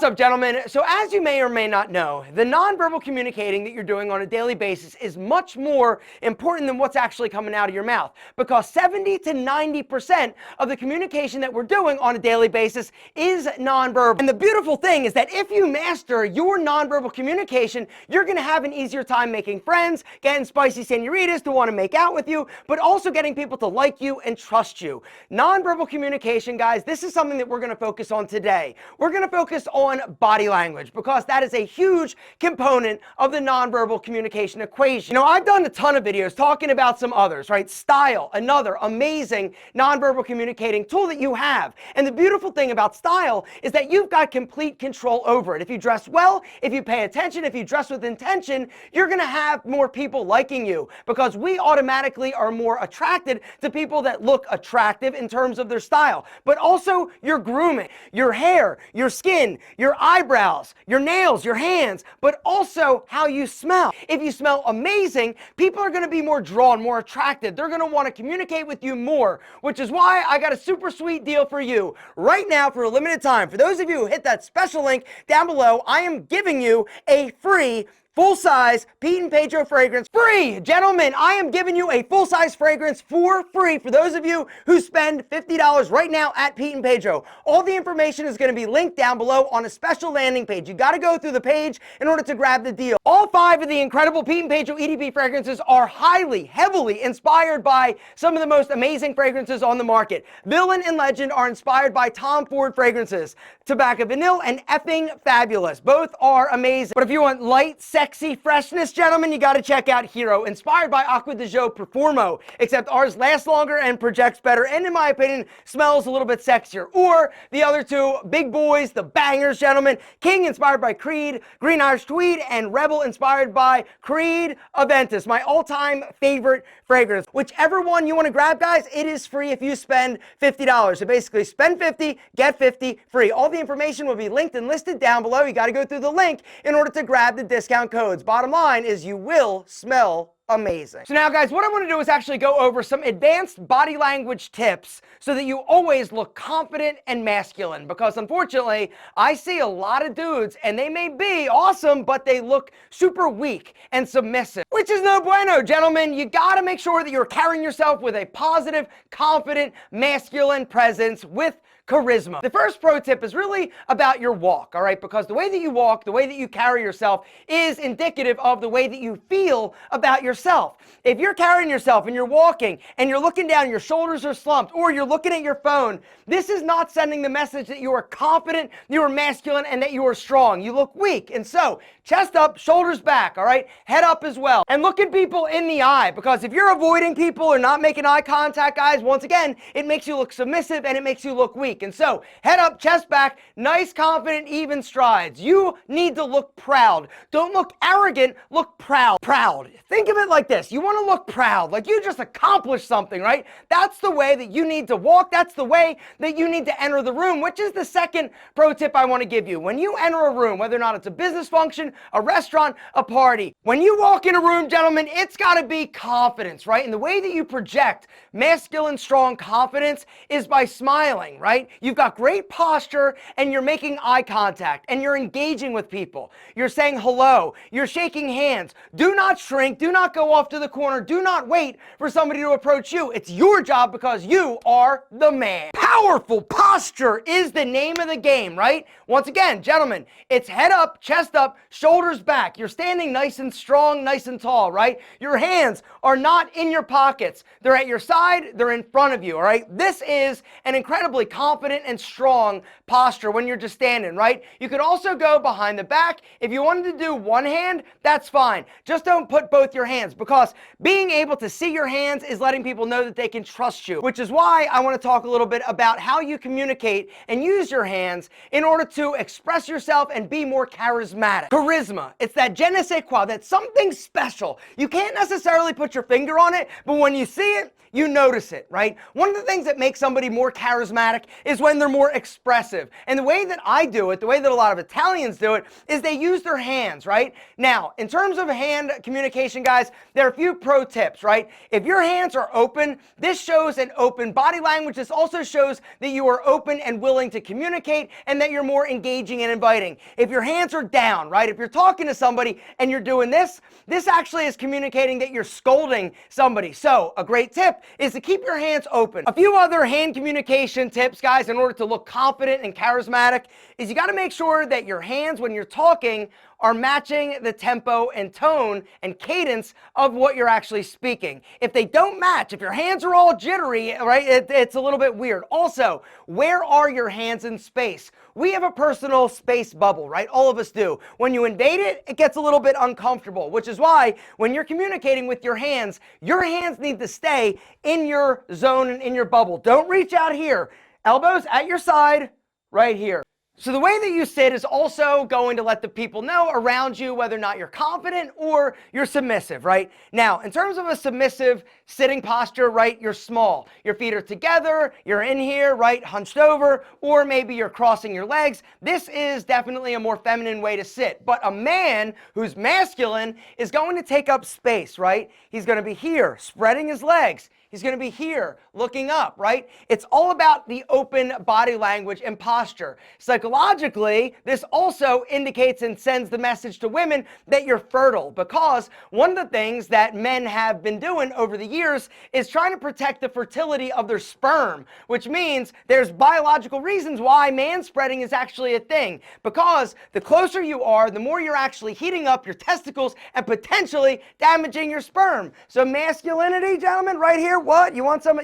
What's up, gentlemen? So as you may or may not know, the nonverbal communicating that you're doing on a daily basis is much more important than what's actually coming out of your mouth, because 70 to 90% of the communication that we're doing on a daily basis is nonverbal. And the beautiful thing is that if you master your nonverbal communication, you're going to have an easier time making friends, getting spicy senoritas to want to make out with you, but also getting people to like you and trust you. Nonverbal communication, guys, this is something that we're going to focus on today. We're going to focus on body language because that is a huge component of the nonverbal communication equation. You know, I've done a ton of videos talking about some others, right? Style, another amazing nonverbal communicating tool that you have. And the beautiful thing about style is that you've got complete control over it. If you dress well, if you pay attention, if you dress with intention, you're going to have more people liking you, because we automatically are more attracted to people that look attractive in terms of their style, but also your grooming, your hair, your skin, your eyebrows, your nails, your hands, but also how you smell. If you smell amazing, people are going to be more drawn, more attracted. They're going to want to communicate with you more, which is why I got a super sweet deal for you right now for a limited time. For those of you who hit that special link down below, I am giving you a free full-size Pete and Pedro fragrance free. Gentlemen, I am giving you a full-size fragrance for free for those of you who spend $50 right now at Pete and Pedro. All the information is going to be linked down below on a special landing page. You got to go through the page in order to grab the deal. All 5 of the incredible Pete and Pedro EDP fragrances are heavily inspired by some of the most amazing fragrances on the market. Villain and Legend are inspired by Tom Ford fragrances. Tobacco Vanille and Effing Fabulous. Both are amazing. But if you want light, sexy freshness, gentlemen, you got to check out Hero, inspired by Acqua di Gio Profumo, except ours lasts longer and projects better, and in my opinion, smells a little bit sexier. Or the other two, big boys, the bangers, gentlemen. King, inspired by Creed, Green Irish Tweed, and Rebel, inspired by Creed Aventus, my all-time favorite fragrance. Whichever one you want to grab, guys, it is free if you spend $50. So basically, spend 50, get 50 free. All the information will be linked and listed down below. You got to go through the link in order to grab the discount codes. Bottom line is you will smell amazing. So now, guys, what I want to do is actually go over some advanced body language tips so that you always look confident and masculine, because unfortunately I see a lot of dudes and they may be awesome, but they look super weak and submissive, which is no bueno. Gentlemen, you got to make sure that you're carrying yourself with a positive, confident, masculine presence with charisma. The first pro tip is really about your walk, all right? Because the way that you walk, the way that you carry yourself is indicative of the way that you feel about yourself. If you're carrying yourself and you're walking and you're looking down, your shoulders are slumped, or you're looking at your phone, this is not sending the message that you are confident, you are masculine, and that you are strong. You look weak. And so, chest up, shoulders back, all right? Head up as well. And look at people in the eye, because if you're avoiding people or not making eye contact, guys, once again, it makes you look submissive and it makes you look weak. And so, head up, chest back, nice, confident, even strides. You need to look proud. Don't look arrogant, look proud. Proud. Think of it like this. You want to look proud, like you just accomplished something, right? That's the way that you need to walk. That's the way that you need to enter the room, which is the second pro tip I want to give you. When you enter a room, whether or not it's a business function, a restaurant, a party, when you walk in a room, gentlemen, it's got to be confidence, right? And the way that you project masculine, strong confidence is by smiling, right? You've got great posture and you're making eye contact and you're engaging with people. You're saying hello. You're shaking hands. Do not shrink. Do not go off to the corner. Do not wait for somebody to approach you. It's your job because you are the man. Powerful posture is the name of the game, right? Once again, gentlemen, it's head up, chest up, shoulders back. You're standing nice and strong, nice and tall, right? Your hands are not in your pockets. They're at your side. They're in front of you, all right? This is an incredibly confident and strong posture when you're just standing, right? You could also go behind the back. If you wanted to do one hand, that's fine. Just don't put both your hands, because being able to see your hands is letting people know that they can trust you, which is why I want to talk a little bit about how you communicate and use your hands in order to express yourself and be more charismatic. Charisma. It's that je ne sais quoi, that's something special. You can't necessarily put your finger on it, but when you see it, you notice it, right? One of the things that makes somebody more charismatic is when they're more expressive. And the way that I do it, the way that a lot of Italians do it, is they use their hands, right? Now, in terms of hand communication, guys, there are a few pro tips, right? If your hands are open, this shows an open body language. This also shows that you are open and willing to communicate and that you're more engaging and inviting. If your hands are down, right? If you're talking to somebody and you're doing this actually is communicating that you're scolding somebody. So a great tip is to keep your hands open. A few other hand communication tips, guys, in order to look confident and charismatic, is you got to make sure that your hands, when you're talking, are matching the tempo and tone and cadence of what you're actually speaking. If they don't match, if your hands are all jittery, right, it's a little bit weird. Also, where are your hands in space? We have a personal space bubble, right? All of us do. When you invade it, it gets a little bit uncomfortable, which is why when you're communicating with your hands need to stay in your zone and in your bubble. Don't reach out here. Elbows at your side, right here. So the way that you sit is also going to let the people know around you whether or not you're confident or you're submissive, right? Now, in terms of a submissive sitting posture, right, you're small. Your feet are together, you're in here, right, hunched over, or maybe you're crossing your legs. This is definitely a more feminine way to sit. But a man who's masculine is going to take up space, right? He's going to be here, spreading his legs. He's going to be here, looking up, right? It's all about the open body language and posture. Psychologically, this also indicates and sends the message to women that you're fertile, because one of the things that men have been doing over the years is trying to protect the fertility of their sperm, which means there's biological reasons why man spreading is actually a thing, because the closer you are, the more you're actually heating up your testicles and potentially damaging your sperm. So masculinity, gentlemen, right here. What? You want some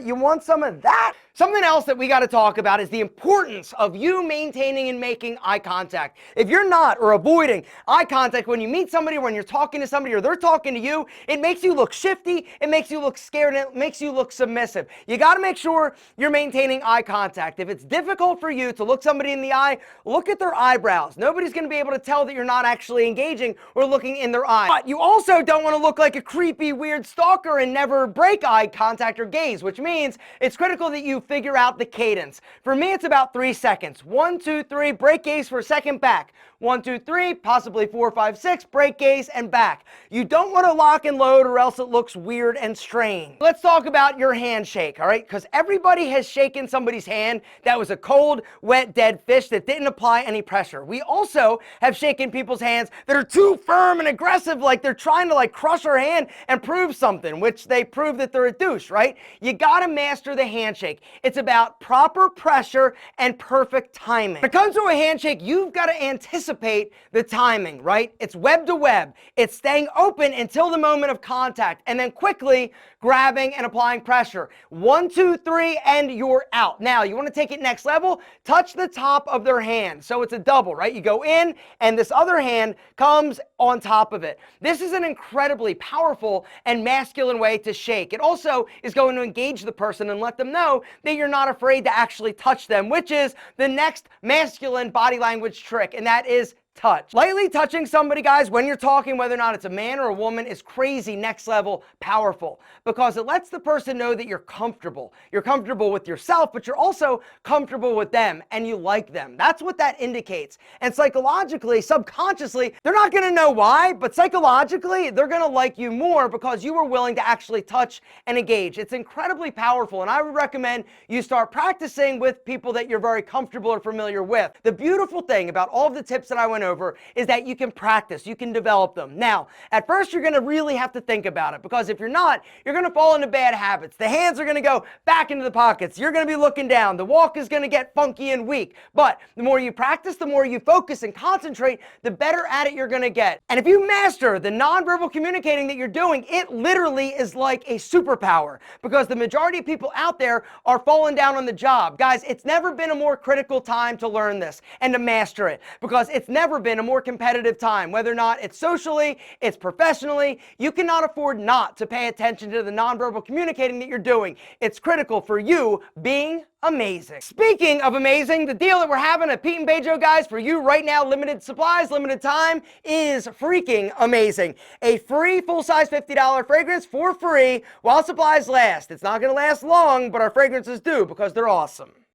of that? Something else that we got to talk about is the importance of you maintaining and making eye contact. If you're not, or avoiding eye contact when you meet somebody, when you're talking to somebody, or they're talking to you, it makes you look shifty, it makes you look scared, and it makes you look submissive. You got to make sure you're maintaining eye contact. If it's difficult for you to look somebody in the eye, look at their eyebrows. Nobody's going to be able to tell that you're not actually engaging or looking in their eye. But you also don't want to look like a creepy, weird stalker and never break eye contact or gaze, which means it's critical that you figure out the cadence. For me, it's about 3 seconds. 1, 2, 3, break gaze for a second, back. 1, 2, 3, possibly 4, 5, 6, break gaze and back. You don't want to lock and load or else it looks weird and strange. Let's talk about your handshake, all right? Because everybody has shaken somebody's hand that was a cold, wet, dead fish that didn't apply any pressure. We also have shaken people's hands that are too firm and aggressive, like they're trying to crush our hand and prove something, which they prove that they're a douche, right? You gotta master the handshake. It's about proper pressure and perfect timing. When it comes to a handshake, you've got to anticipate the timing, right? It's web to web. It's staying open until the moment of contact and then quickly grabbing and applying pressure. 1, 2, 3, and you're out. Now, you want to take it next level? Touch the top of their hand. So it's a double, right? You go in and this other hand comes on top of it. This is an incredibly powerful and masculine way to shake. It also is going to engage the person and let them know that you're not afraid to actually touch them, which is the next masculine body language trick, and that is touch. Lightly touching somebody, guys, when you're talking, whether or not it's a man or a woman, is crazy, next level, powerful, because it lets the person know that you're comfortable. You're comfortable with yourself, but you're also comfortable with them and you like them. That's what that indicates. And psychologically, subconsciously, they're not going to know why, but psychologically, they're going to like you more because you were willing to actually touch and engage. It's incredibly powerful, and I would recommend you start practicing with people that you're very comfortable or familiar with. The beautiful thing about all of the tips that I went over is that you can practice, you can develop them. Now, at first you're going to really have to think about it, because if you're not, you're going to fall into bad habits. The hands are going to go back into the pockets. You're going to be looking down. The walk is going to get funky and weak. But the more you practice, the more you focus and concentrate, the better at it you're going to get. And if you master the nonverbal communicating that you're doing, it literally is like a superpower, because the majority of people out there are falling down on the job. Guys, it's never been a more critical time to learn this and to master it, because it's never been a more competitive time, whether or not it's socially, it's professionally. You cannot afford not to pay attention to the nonverbal communicating that you're doing. It's critical for you being amazing. Speaking of amazing, the deal that we're having at Pete and Pedro, guys, for you right now, limited supplies, limited time, is freaking amazing. A free full-size $50 fragrance for free while supplies last. It's not going to last long, but our fragrances do, because they're awesome.